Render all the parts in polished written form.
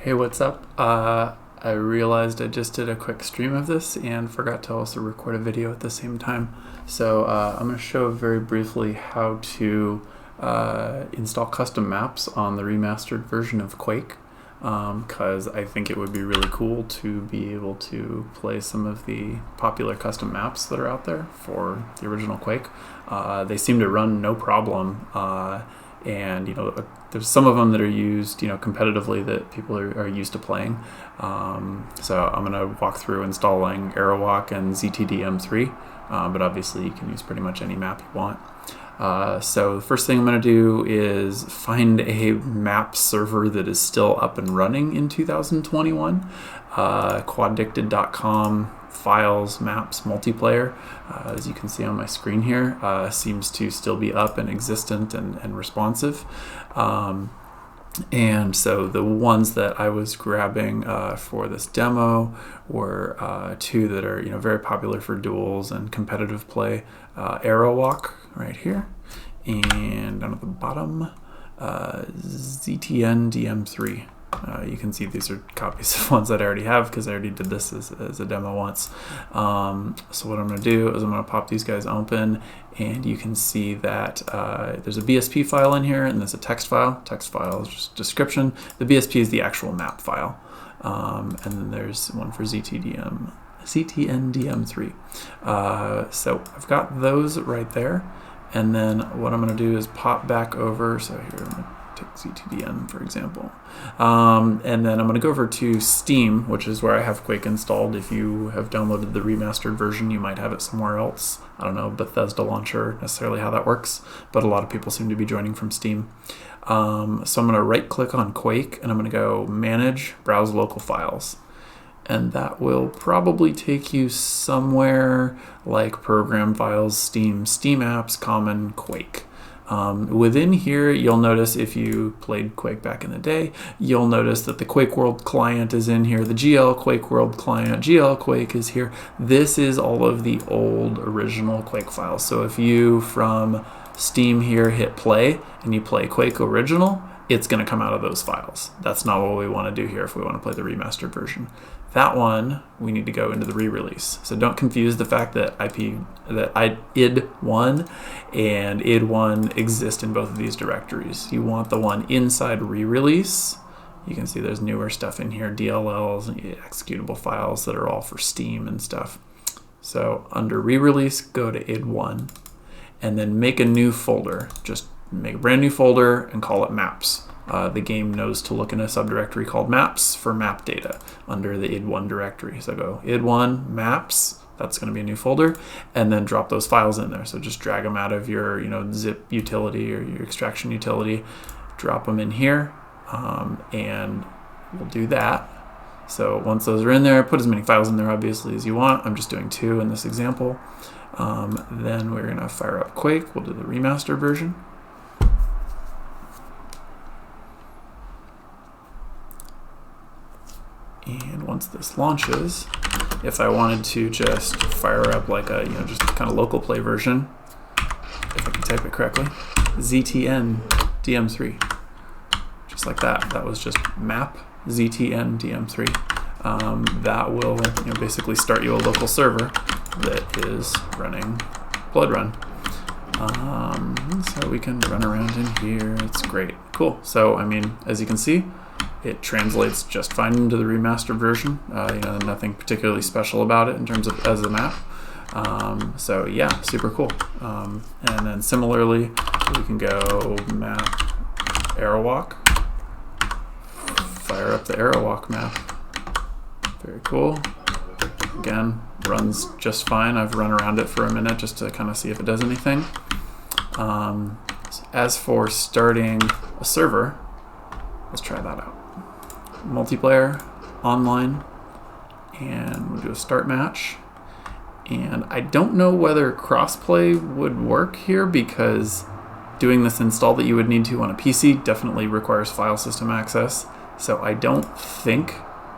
Hey, what's up? I realized I just did a quick stream of this and forgot to also record a video at the same time. So I'm going to show very briefly how to install custom maps on the remastered version of Quake, because I think it would be really cool to be able to play some of the popular custom maps that are out there for the original Quake. They seem to run no problem. And there's some of them that are used competitively that people are used to playing. So I'm going to walk through installing Aerowalk and ZTDM3, but obviously you can use pretty much any map you want. So the first thing I'm going to do is find a map server that is still up and running in 2021. Quaddicted.com files, maps, multiplayer, as you can see on my screen here, seems to still be up and existent and responsive. And so the ones that I was grabbing for this demo were two that are very popular for duels and competitive play. Aerowalk right here, and down at the bottom, ZTN DM3. You can see these are copies of ones that I already have because I already did this as a demo once. So what I'm going to do is I'm going to pop these guys open, and you can see that there's a BSP file in here, and there's a text file. Text file is just description. The BSP is the actual map file. And then there's one for ZTNDM3. So I've got those right there. And then what I'm going to do is pop back over. So here, I'm going to take ZTDM, for example. And then I'm going to go over to Steam, which is where I have Quake installed. If you have downloaded the remastered version, you might have it somewhere else. I don't know, Bethesda launcher, necessarily how that works, but a lot of people seem to be joining from Steam. So I'm going to right-click on Quake, and I'm going to go Manage, Browse Local Files. And that will probably take you somewhere like Program Files, Steam Apps, Common, Quake. Within here, you'll notice if you played Quake back in the day, you'll notice that the Quake World client is in here, the GL Quake World client, GL Quake is here. This is all of the old original Quake files. So if you from Steam here hit play and you play Quake Original, it's going to come out of those files. That's not what we want to do here if we want to play the remastered version. That one, we need to go into the re-release. So don't confuse the fact that id1 and id1 exist in both of these directories. You want the one inside re-release. You can see there's newer stuff in here, DLLs and executable files that are all for Steam and stuff. So under re-release, go to id1 and then make a new folder. Just make a brand new folder and call it maps. The game knows to look in a subdirectory called maps for map data under the id1 directory. So go id1 maps, that's going to be a new folder, and then drop those files in there. So just drag them out of your zip utility or your extraction utility, drop them in here, and we'll do that. So once those are in there, put as many files in there obviously as you want. I'm just doing 2 in this example. Then we're going to fire up Quake. We'll do the remaster version. And once this launches, if I wanted to just fire up like a just kind of local play version, if I can type it correctly, ZTN DM3, just like that. That was just map ZTN DM3. That will basically start you a local server that is running Blood Run. So we can run around in here. It's great, cool. So as you can see, it translates just fine into the remastered version. Nothing particularly special about it in terms of as a map. So yeah, super cool. And then similarly, we can go map Aerowalk, fire up the Aerowalk map. Very cool. Again, runs just fine. I've run around it for a minute just to kind of see if it does anything. As for starting a server, let's try that out. Multiplayer, online, and we'll do a start match. And I don't know whether crossplay would work here because doing this install that you would need to on a PC definitely requires file system access. So I don't think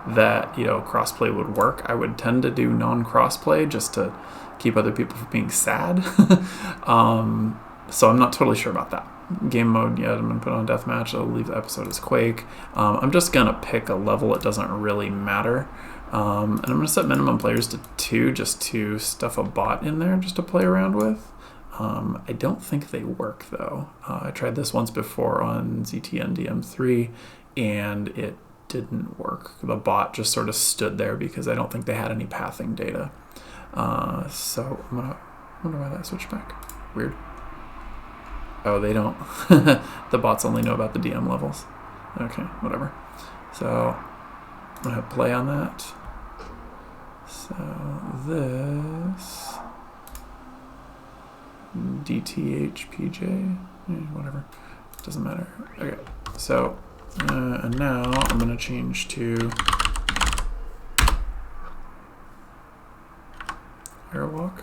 that crossplay would work. I would tend to do non-crossplay just to keep other people from being sad. So I'm not totally sure about that. game mode yet. I'm going to put on deathmatch. I'll leave the episode as Quake. I'm just going to pick a level. It doesn't really matter. And I'm going to set minimum players to 2 just to stuff a bot in there just to play around with. I don't think they work though. I tried this once before on ZTN DM3 and it didn't work. The bot just sort of stood there because I don't think they had any pathing data. So I'm gonna wonder why that switched back. Weird. Oh, they don't. The bots only know about the DM levels. Okay, whatever. So I'm gonna hit play on that. So this DTHPJ, whatever, doesn't matter. Okay, so and now I'm gonna change to Airwalk,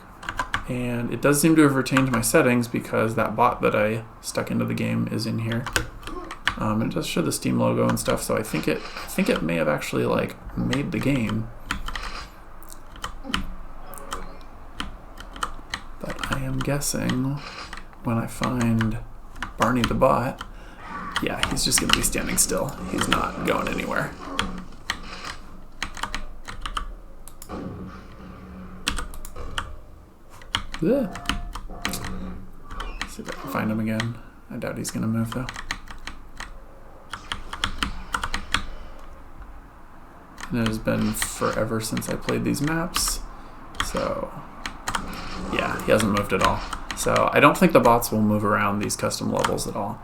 and it does seem to have retained my settings because that bot that I stuck into the game is in here. It does show the Steam logo and stuff, so I think it may have actually like made the game. But I am guessing when I find Barney the bot, yeah, he's just gonna be standing still. He's not going anywhere. Ugh. See if I can find him again. I doubt he's gonna move though. And it has been forever since I played these maps, so yeah, he hasn't moved at all. So I don't think the bots will move around these custom levels at all.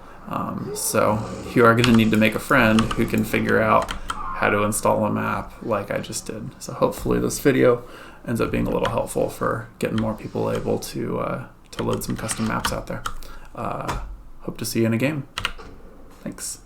So you are going to need to make a friend who can figure out how to install a map like I just did. So hopefully this video ends up being a little helpful for getting more people able to load some custom maps out there. Hope to see you in a game. Thanks.